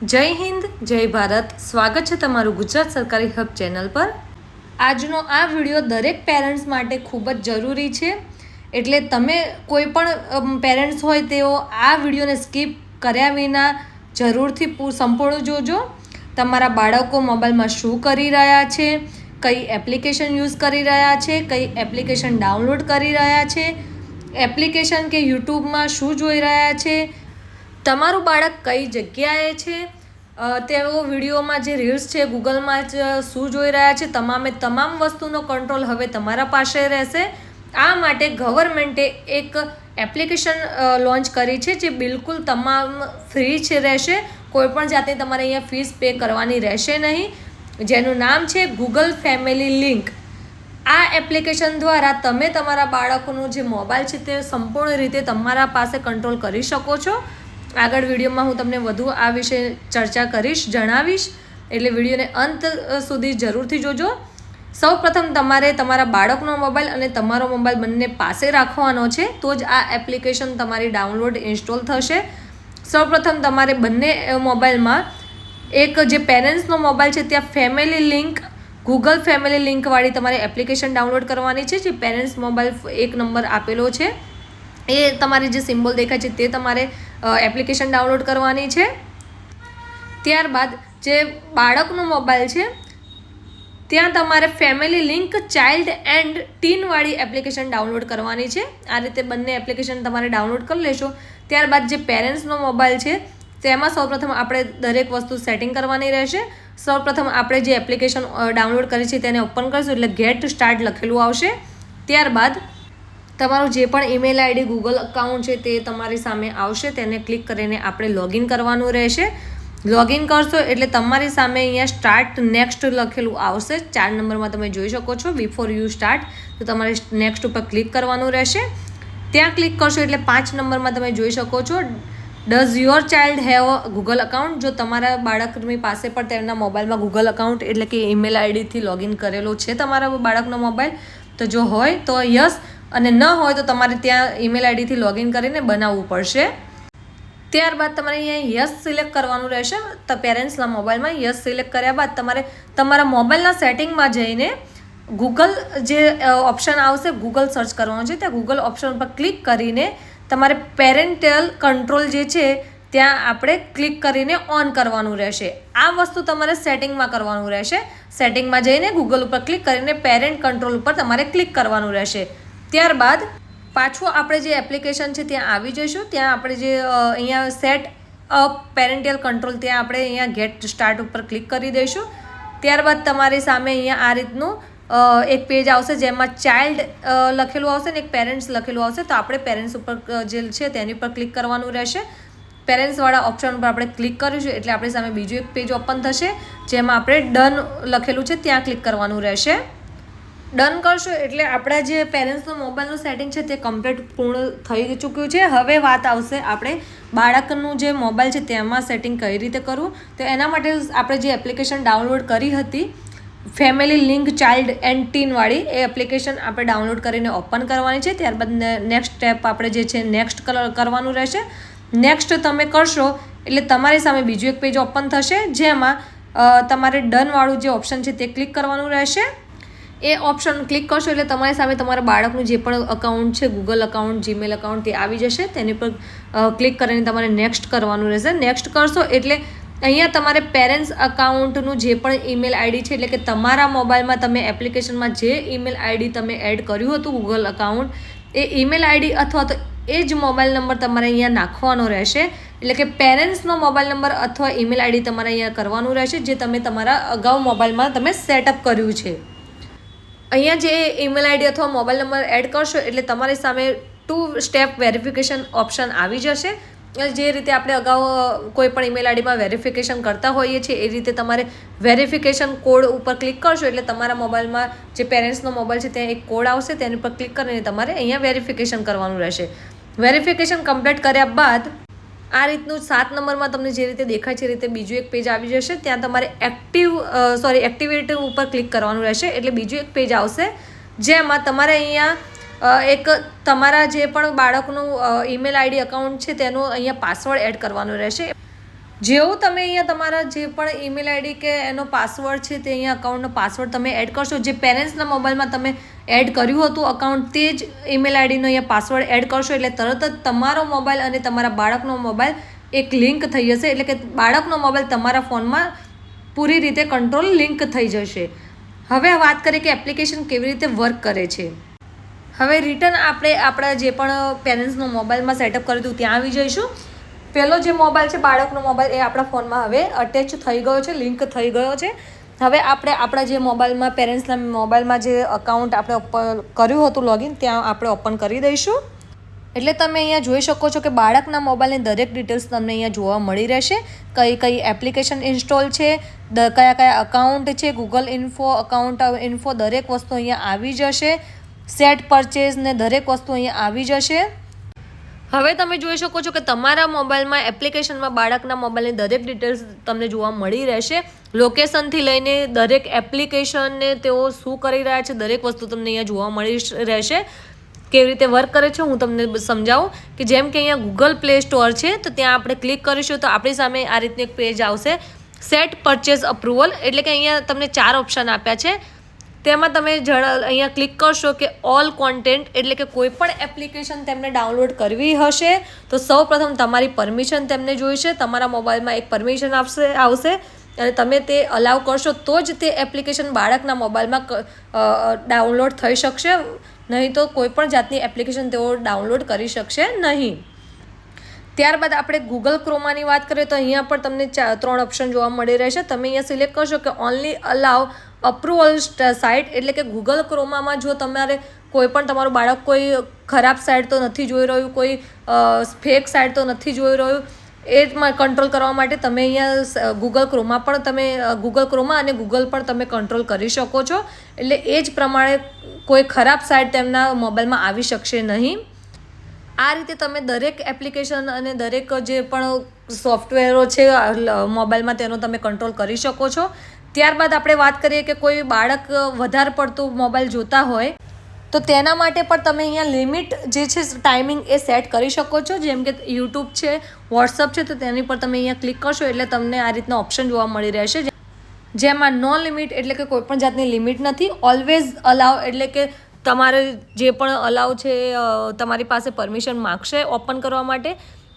જય હિન્દ, જય ભારત. સ્વાગત છે તમારું ગુજરાત સરકારી હબ ચેનલ પર. આજનો આ વિડીયો દરેક પેરેન્ટ્સ માટે ખૂબ જ જરૂરી છે, એટલે તમે કોઈ પણ પેરેન્ટ્સ હોય તેઓ આ વિડીયોને સ્કીપ કર્યા વિના જરૂરથી સંપૂર્ણ જોજો. તમારા બાળકો મોબાઈલમાં શું કરી રહ્યા છે, કઈ એપ્લિકેશન યુઝ કરી રહ્યા છે, કઈ એપ્લિકેશન ડાઉનલોડ કરી રહ્યા છે, એપ્લિકેશન કે યુટ્યુબમાં શું જોઈ રહ્યા છે, તમારું બાળક કઈ જગ્યાએ છે, તેઓ વિડીયોમાં જે રીલ્સ છે ગૂગલમાં જ શું જોઈ રહ્યા છે, તમામ વસ્તુનો કંટ્રોલ હવે તમારા પાસે રહેશે. આ માટે ગવર્મેન્ટે એક એપ્લિકેશન લોન્ચ કરી છે જે બિલકુલ તમામ ફ્રી છે રહેશે. કોઈપણ જાતની તમારે અહીંયા ફીસ પે કરવાની રહેશે નહીં, જેનું નામ છે ગૂગલ ફેમિલી લિંક. આ એપ્લિકેશન દ્વારા તમે તમારા બાળકોનો જે મોબાઈલ છે તે સંપૂર્ણ રીતે તમારા પાસે કંટ્રોલ કરી શકો છો. આગળ વિડીયોમાં હું તમને વધુ આ વિશે ચર્ચા કરીશ, જણાવીશ, એટલે વિડીયોને અંત સુધી જરૂરથી જોજો. સૌપ્રથમ તમારે તમારા બાળકનો મોબાઈલ અને તમારો મોબાઈલ બંને પાસે રાખવાનો છે, તો જ આ એપ્લિકેશન તમારી ડાઉનલોડ ઇન્સ્ટોલ થશે. સૌપ્રથમ તમારે બંને મોબાઈલમાં એક જે પેરેન્ટ્સનો મોબાઈલ છે ત્યાં ફેમિલી લિંક, ગૂગલ ફેમિલી લિંકવાળી તમારે એપ્લિકેશન ડાઉનલોડ કરવાની છે. જે પેરેન્ટ્સ મોબાઈલ એક નંબર આપેલો છે એ તમારી જે સિમ્બોલ દેખાય છે તે તમારે એપ્લિકેશન ડાઉનલોડ કરવાની છે. ત્યારબાદ જે બાળકનો મોબાઈલ છે ત્યાં તમારે ફેમિલી લિંક ચાઇલ્ડ એન્ડ ટીનવાળી એપ્લિકેશન ડાઉનલોડ કરવાની છે. આ રીતે બંને એપ્લિકેશન તમારે ડાઉનલોડ કરી લેશો. ત્યારબાદ જે પેરેન્ટ્સનો મોબાઈલ છે તેમાં સૌપ્રથમ આપણે દરેક વસ્તુ સેટિંગ કરવાની રહેશે. સૌપ્રથમ આપણે જે એપ્લિકેશન ડાઉનલોડ કરી છે તેને ઓપન કરીશું એટલે ગેટ સ્ટાર્ટ લખેલું આવશે. ત્યારબાદ તમારું જે પણ ઈમેલ આઈડી ગૂગલ અકાઉન્ટ છે તે તમારી સામે આવશે, તેને ક્લિક કરીને આપણે લોગિન કરવાનું રહેશે. લોગિન કરશો એટલે તમારી સામે અહીંયા સ્ટાર્ટ નેક્સ્ટ લખેલું આવશે. 4 નંબરમાં તમે જોઈ શકો છો બિફોર યુ સ્ટાર્ટ, તો તમારે નેક્સ્ટ ઉપર ક્લિક કરવાનું રહેશે. ત્યાં ક્લિક કરશો એટલે 5 નંબરમાં તમે જોઈ શકો છો does your child have Google account. જો તમારા બાળકની પાસે પણ તેમના મોબાઈલમાં ગૂગલ અકાઉન્ટ એટલે કે ઈમેલ આઈડીથી લોગિન કરેલો છે તમારા બાળકનો મોબાઈલ, તો જો હોય તો યસ, અને ન હોય તો તમારે ત્યાં ઈમેલ આઈડીથી લોગિન કરીને બનાવવું પડશે. ત્યારબાદ તમારે અહીંયા યસ સિલેક્ટ કરવાનું રહેશે. તો પેરેન્ટ્સના મોબાઈલમાં યસ સિલેક્ટ કર્યા બાદ તમારે તમારા મોબાઈલના સેટિંગમાં જઈને ગૂગલ જે ઓપ્શન આવશે ગૂગલ સર્ચ કરવાનું છે, ત્યાં ગૂગલ ઓપ્શન પર ક્લિક કરીને તમારે પેરેન્ટલ કંટ્રોલ જે છે ત્યાં આપણે ક્લિક કરીને ઓન કરવાનું રહેશે. આ વસ્તુ તમારે સેટિંગમાં કરવાનું રહેશે. સેટિંગમાં જઈને ગૂગલ ઉપર ક્લિક કરીને પેરેન્ટ કંટ્રોલ ઉપર તમારે ક્લિક કરવાનું રહેશે. ત્યારબાદ પાછું આપણે જે એપ્લિકેશન છે ત્યાં આવી જઈશું. ત્યાં આપણે જે અહીંયા સેટ અપ પેરેન્ટલ કંટ્રોલ ત્યાં આપણે અહીંયા ગેટ સ્ટાર્ટ ઉપર ક્લિક કરી દઈશું. ત્યારબાદ તમારી સામે અહીંયા આ રીતનું એક પેજ આવશે જેમાં ચાઇલ્ડ લખેલું આવશે ને એક પેરેન્ટ્સ લખેલું આવશે. તો આપણે પેરેન્ટ્સ ઉપર જે છે તેની પર ક્લિક કરવાનું રહેશે. પેરેન્ટ્સવાળા ઓપ્શન ઉપર આપણે ક્લિક કરીશું એટલે આપણી સામે બીજું એક પેજ ઓપન થશે જેમાં આપણે ડન લખેલું છે ત્યાં ક્લિક કરવાનું રહેશે. ડન કરશો એટલે આપણા જે પેરેન્ટ્સનો મોબાઈલનું સેટિંગ છે તે કમ્પ્લીટ પૂર્ણ થઈ ચૂક્યું છે. હવે વાત આવશે આપણે બાળકનું જે મોબાઈલ છે તેમાં સેટિંગ કઈ રીતે કરવું. તો એના માટે આપણે જે એપ્લિકેશન ડાઉનલોડ કરી હતી ફેમિલી લિંક ચાઇલ્ડ એન્ડ ટીનવાળી, એ એપ્લિકેશન આપણે ડાઉનલોડ કરીને ઓપન કરવાની છે. ત્યારબાદ નેક્સ્ટ સ્ટેપ આપણે જે છે નેક્સ્ટ કરવાનું રહેશે. નેક્સ્ટ તમે કરશો એટલે તમારી સામે બીજું એક પેજ ઓપન થશે જેમાં તમારે ડનવાળું જે ઓપ્શન છે તે ક્લિક કરવાનું રહેશે. એ ઓપ્શન ક્લિક કરશો એટલે તમારી સામે તમારા બાળકનું જે પણ અકાઉન્ટ છે ગૂગલ અકાઉન્ટ, જીમેલ અકાઉન્ટ તે આવી જશે. તેની પર ક્લિક કરીને તમારે નેક્સ્ટ કરવાનું રહેશે. નેક્સ્ટ કરશો એટલે અહીંયા તમારે પેરેન્ટ્સ અકાઉન્ટનું જે પણ ઈમેલ આઈડી છે એટલે કે તમારા મોબાઈલમાં તમે એપ્લિકેશનમાં જે ઈમેલ આઈડી તમે એડ કર્યું હતું ગૂગલ અકાઉન્ટ, એ ઈમેલ આઈડી અથવા તો એ જ મોબાઈલ નંબર તમારે અહીંયા નાખવાનો રહેશે. એટલે કે પેરેન્ટ્સનો મોબાઈલ નંબર અથવા ઈમેલ આઈડી તમારે અહીંયા કરવાનું રહેશે જે તમે તમારા અગાઉ મોબાઈલમાં તમે સેટઅપ કર્યું છે. અહીંયા જે ઈમેલ આઈડી અથવા મોબાઈલ નંબર એડ કરશો એટલે તમારી સામે 2 સ્ટેપ વેરિફિકેશન ઓપ્શન આવી જશે. જે રીતે આપણે અગાઉ કોઈ પણ ઈમેલ આઈડીમાં વેરિફિકેશન કરતા હોઈએ છીએ એ રીતે તમારે વેરિફિકેશન કોડ ઉપર ક્લિક કરશો એટલે તમારા મોબાઈલમાં જે પેરેન્ટ્સનો મોબાઈલ છે ત્યાં એક કોડ આવશે, તેની પર ક્લિક કરીને તમારે અહીંયા વેરિફિકેશન કરવાનું રહેશે. વેરિફિકેશન કમ્પ્લીટ કર્યા બાદ આ રીતનું 7 નંબરમાં તમને જે રીતે દેખાય છે એ રીતે બીજું એક પેજ આવી જશે. ત્યાં તમારે એક્ટિવેટ ઉપર ક્લિક કરવાનું રહેશે એટલે બીજું એક પેજ આવશે જેમાં તમારે અહીંયા એક તમારા જે પણ બાળકનું ઈમેલ આઈડી અકાઉન્ટ છે તેનો અહીંયા પાસવર્ડ એડ કરવાનો રહેશે. જેવું તમે અહીંયા તમારા જે પણ ઈમેલ આઈડી કે એનો પાસવર્ડ છે તે અહીંયા અકાઉન્ટનો પાસવર્ડ તમે એડ કરશો, જે પેરેન્ટ્સના મોબાઈલમાં તમે એડ કર્યું હતું અકાઉન્ટ તે જ ઈમેલ આઈડીનો અહીંયા પાસવર્ડ એડ કરશો એટલે તરત જ તમારો મોબાઈલ અને તમારા બાળકનો મોબાઈલ એક લિંક થઈ જશે, એટલે કે બાળકનો મોબાઈલ તમારા ફોનમાં પૂરી રીતે કંટ્રોલ લિંક થઈ જશે. હવે વાત કરીએ કે એપ્લિકેશન કેવી રીતે વર્ક કરે છે. હવે રિટર્ન આપણે આપણા જે પણ પેરેન્ટ્સનો મોબાઈલમાં સેટઅપ કર્યું હતું ત્યાં આવી જઈશું. પહેલો જે મોબાઈલ છે બાળકનો મોબાઈલ એ આપણા ફોનમાં હવે અટેચ થઈ ગયો છે, લિંક થઈ ગયો છે. હવે આપણે આપણા જે મોબાઈલમાં પેરેન્ટ્સના મોબાઈલમાં જે અકાઉન્ટ આપણે કર્યું હતું લોગિન ત્યાં આપણે ઓપન કરી દઈશું. એટલે તમે અહીંયા જોઈ શકો છો કે બાળકના મોબાઈલની દરેક ડિટેલ્સ તમને અહીંયા જોવા મળી રહેશે. કઈ કઈ એપ્લિકેશન ઇન્સ્ટોલ છે, કયા કયા અકાઉન્ટ છે, ગૂગલ ઇન્ફો, અકાઉન્ટ ઇન્ફો, દરેક વસ્તુ અહીંયા આવી જશે. સેટ પરચેઝ ને દરેક વસ્તુ અહીંયા આવી જશે. હવે તમે જોઈ શકો છો કે તમારા મોબાઈલમાં એપ્લિકેશનમાં બાળકના મોબાઈલની દરેક ડિટેલ્સ તમને જોવા મળી રહેશે. લોકેશનથી લઈને દરેક એપ્લિકેશનને તેઓ શું કરી રહ્યા છે દરેક વસ્તુ તમને અહીંયા જોવા મળી રહેશે. કેવી રીતે વર્ક કરે છે હું તમને સમજાવું કે જેમ કે અહીંયા ગૂગલ પ્લે સ્ટોર છે તો ત્યાં આપણે ક્લિક કરીશું તો આપણી સામે આ રીતનું એક પેજ આવશે. સેટ પરચેઝ અપ્રુવલ, એટલે કે અહીંયા તમને 4 ઓપ્શન આપ્યા છે. તેમાં તમે અહીંયા ક્લિક કરશો કે ઓલ કોન્ટેન્ટ, એટલે કે કોઈ પણ એપ્લિકેશન તેમને ડાઉનલોડ કરવી હશે તો સૌપ્રથમ તમારી પરમિશન તેમને જોઈશે. તમારા મોબાઈલમાં એક પરમિશન આવશે અને તમે તે અલાઉ કરશો તો જ તે એપ્લિકેશન બાળકના મોબાઈલમાં ડાઉનલોડ થઈ શકશે, નહીં તો કોઈ પણ જાતની એપ્લિકેશન તેઓ ડાઉનલોડ કરી શકશે નહીં. ત્યારબાદ આપણે ગૂગલ ક્રોમાની વાત કરીએ તો અહીંયા પણ તમને 3 ઓપ્શન જોવા મળી રહેશે. તમે અહીંયા સિલેક્ટ કરશો કે ઓનલી અલાઉ અપ્રુવલ સાઇટ, એટલે કે ગૂગલ ક્રોમામાં જો તમારે કોઈ પણ તમારું બાળક કોઈ ખરાબ સાઇટ તો નથી જોઈ રહ્યું, કોઈ ફેક સાઇટ તો નથી જોઈ રહ્યું, એ કંટ્રોલ કરવા માટે તમે અહીંયા ગૂગલ ક્રોમા અને ગૂગલ પણ તમે કંટ્રોલ કરી શકો છો. એટલે એ જ પ્રમાણે કોઈ ખરાબ સાઇટ તેમના મોબાઈલમાં આવી શકશે નહીં. આ રીતે તમે દરેક એપ્લિકેશન અને દરેક જે પણ સોફ્ટવેરો છે મોબાઈલમાં તેનો તમે કંટ્રોલ કરી શકો છો. ત્યારબાદ આપણે વાત કરીએ કે કોઈ બાળક વધારે પડતું મોબાઈલ જોતા હોય તો તેના માટે પણ તમે અહીંયા લિમિટ જે છે ટાઈમિંગ એ સેટ કરી શકો છો. જેમ કે યુટ્યુબ છે, વોટ્સઅપ છે તો તેની પર તમે અહીંયા ક્લિક કરશો એટલે તમને આ રીતના ઓપ્શન જોવા મળી રહેશે, જેમાં નો લિમિટ, એટલે કે કોઈ પણ જાતની લિમિટ નથી. ઓલવેઝ અલાઉ, એટલે કે તમારે જે પણ અલાઉ છે તમારી પાસે પરમિશન માગશે ઓપન કરવા માટે.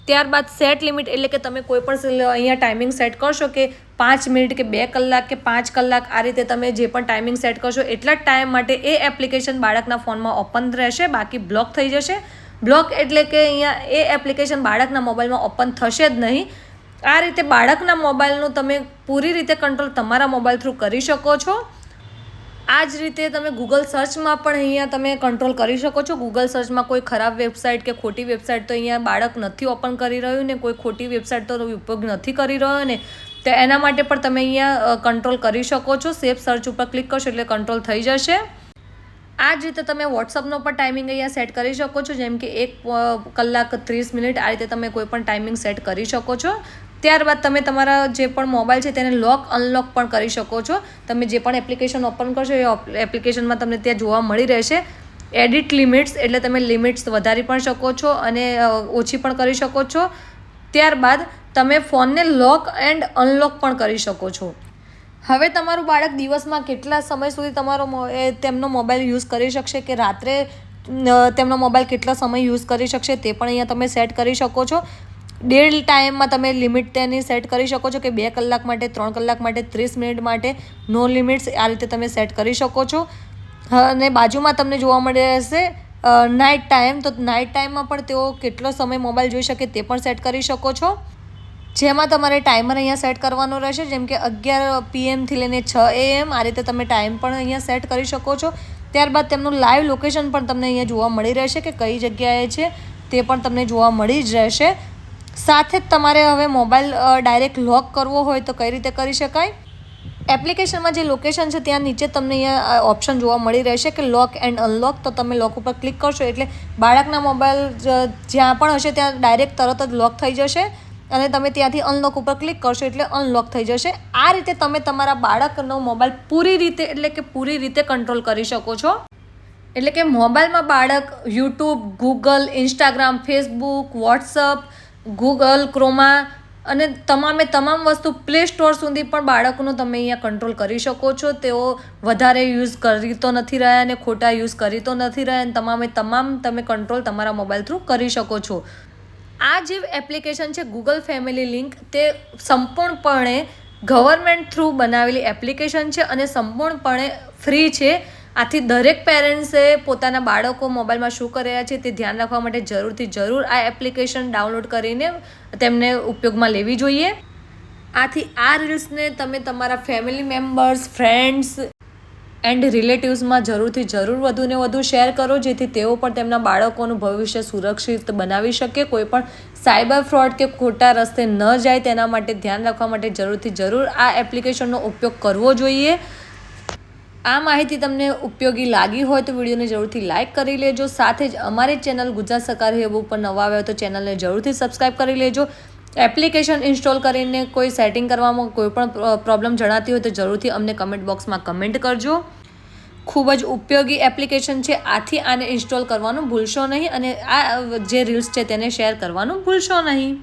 ત્યારબાદ સેટ લિમિટ, એટલે કે તમે કોઈ પણ અહીંયા ટાઈમિંગ સેટ કરશો કે 5 મિનિટ કે 2 કલાક કે 5 કલાક, આ રીતે તમે જે પણ ટાઈમિંગ સેટ કરશો એટલા જ ટાઈમ માટે એ એપ્લિકેશન બાળકના ફોનમાં ઓપન રહેશે, બાકી બ્લોક થઈ જશે. બ્લોક એટલે કે અહીંયા એ એપ્લિકેશન બાળકના મોબાઈલમાં ઓપન થશે જ નહીં. આ રીતે બાળકના મોબાઈલનું તમે પૂરી રીતે કંટ્રોલ તમારા મોબાઈલ થ્રુ કરી શકો છો. આ જ રીતે તમે ગૂગલ સર્ચમાં પણ અહીંયા તમે કંટ્રોલ કરી શકો છો. ગૂગલ સર્ચમાં કોઈ ખરાબ વેબસાઇટ કે ખોટી વેબસાઇટ તો અહીંયા બાળક નથી ઓપન કરી રહ્યું ને કોઈ ખોટી વેબસાઇટ તો ઉપયોગ નથી કરી રહ્યો ને, તો એના માટે પણ તમે અહીંયા કંટ્રોલ કરી શકો છો. સેફ સર્ચ ઉપર ક્લિક કરશો એટલે કંટ્રોલ થઈ જશે. આ જ રીતે તમે વોટ્સઅપનો પણ ટાઈમિંગ અહીંયા સેટ કરી શકો છો, જેમ કે 1 કલાક 30 મિનિટ, આ રીતે તમે કોઈ પણ ટાઈમિંગ સેટ કરી શકો છો. ત્યારબાદ તમે તમારા જે પણ મોબાઈલ છે તેને લોક અનલોક પણ કરી શકો છો. તમે જે પણ એપ્લિકેશન ઓપન કરશો એ એપ્લિકેશનમાં તમને ત્યાં જોવા મળી રહેશે એડિટ લિમિટ્સ, એટલે તમે લિમિટ્સ વધારી પણ શકો છો અને ઓછી પણ કરી શકો છો. ત્યારબાદ તમે ફોનને લોક એન્ડ અનલોક પણ કરી શકો છો. હવે તમારું બાળક દિવસમાં કેટલા સમય સુધી તેમનો મોબાઈલ યુઝ કરી શકશે કે રાત્રે તેમનો મોબાઈલ કેટલા સમય યુઝ કરી શકશે તે પણ અહીંયા તમે સેટ કરી શકો છો. ડેલી ટાઈમમાં તમે લિમિટ તેની સેટ કરી શકો છો કે 2 કલાક માટે, 3 કલાક માટે, 30 મિનિટ માટે, નો લિમિટ્સ, આ રીતે તમે સેટ કરી શકો છો. અને બાજુમાં તમને જોવા મળી રહેશે નાઇટ ટાઈમ, તો નાઇટ ટાઈમમાં પણ તેઓ કેટલો સમય મોબાઈલ જોઈ શકે તે પણ સેટ કરી શકો છો. જેમાં તમારે ટાઈમર અહીંયા સેટ કરવાનો રહેશે, જેમ કે 11 PM થી લઈને 6 AM, આ રીતે તમે ટાઈમ પણ અહીંયા સેટ કરી શકો છો. ત્યારબાદ તેમનું લાઈવ લોકેશન પણ તમને અહીંયા જોવા મળી રહેશે કે કઈ જગ્યાએ છે તે પણ તમને જોવા મળી જ રહેશે. સાથે જ તમારે હવે મોબાઈલ ડાયરેક્ટ લોક કરવો હોય તો કઈ રીતે કરી શકાય. એપ્લિકેશનમાં જે લોકેશન છે ત્યાં નીચે તમને અહીંયા ઓપ્શન જોવા મળી રહેશે કે લોક એન્ડ અનલોક, તો તમે લોક ઉપર ક્લિક કરશો એટલે બાળકના મોબાઈલ જ્યાં પણ હશે ત્યાં ડાયરેક્ટ તરત જ લોક થઈ જશે અને તમે ત્યાંથી અનલોક ઉપર ક્લિક કરશો એટલે અનલોક થઈ જશે. આ રીતે તમે તમારા બાળકનો મોબાઈલ પૂરી રીતે કંટ્રોલ કરી શકો છો. એટલે કે મોબાઈલમાં બાળક YouTube, Google, Instagram, Facebook, WhatsApp, Google Croma અને તમામ વસ્તુ પ્લે સ્ટોર સુધી પણ બાળકોનો તમે અહીંયા કંટ્રોલ કરી શકો છો. તેઓ વધારે યુઝ કરી તો નથી રહ્યા અને ખોટા યુઝ કરી તો નથી રહ્યા, અને તમામ તમે કંટ્રોલ તમારા મોબાઈલ થ્રુ કરી શકો છો. આ જે એપ્લિકેશન છે ગૂગલ ફેમિલી લિંક, તે સંપૂર્ણપણે ગવર્મેન્ટ થ્રુ બનાવેલી એપ્લિકેશન છે અને સંપૂર્ણપણે ફ્રી છે. આથી દરેક પેરેન્ટ્સે પોતાના બાળકો મોબાઈલમાં શું કરી રહ્યા છે તે ધ્યાન રાખવા માટે જરૂર આ એપ્લિકેશન ડાઉનલોડ કરીને તેમને ઉપયોગમાં લેવી જોઈએ. આથી આ રીલ્સને તમે તમારા ફેમિલી મેમ્બર્સ, ફ્રેન્ડ્સ એન્ડ રિલેટિવ્સમાં જરૂર વધુને વધુ શેર કરો, જેથી તેઓ પણ તેમના બાળકોનું ભવિષ્ય સુરક્ષિત બનાવી શકે, કોઈ પણ સાયબર ફ્રોડ કે ખોટા રસ્તે ન જાય તેના માટે ધ્યાન રાખવા માટે જરૂર આ એપ્લિકેશનનો ઉપયોગ કરવો જોઈએ. આ માહિતી તમને ઉપયોગી લાગી હોય તો વિડીયોને જરૂરથી લાઇક કરી લેજો. સાથે જ અમારી ચેનલ ગુજરાત સરકારી હબ ઉપર નવા આવ્યા તો ચેનલને જરૂરથી સબસ્ક્રાઈબ કરી લેજો. એપ્લિકેશન ઇન્સ્ટોલ કરીને કોઈ સેટિંગ કરવામાં કોઈ પણ પ્રોબ્લેમ જણાતી હોય તો જરૂરથી અમને કમેન્ટ બોક્સમાં કમેન્ટ કરજો. ખૂબ જ ઉપયોગી એપ્લિકેશન છે, આથી આને ઇન્સ્ટોલ કરવાનું ભૂલશો નહીં અને આ જે રીલ્સ છે તેને શેર કરવાનું ભૂલશો નહીં.